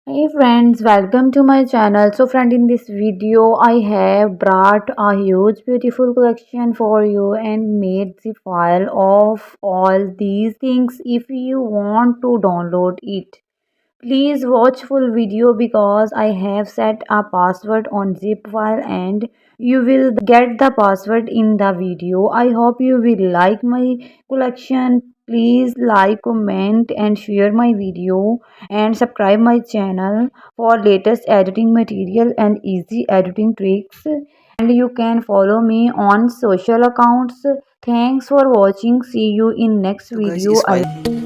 Hey friends, welcome to my channel. So friend, in this video I have brought a huge beautiful collection for you and made the file of all these things. If you want to download it, please watch full video because I have set a password on zip file and you will get the password in the video. I hope you will like my collection. Please like, comment and share my video and subscribe my channel for latest editing material and easy editing tricks. And you can follow me on social accounts. Thanks for watching. See you in next So guys, video. is file.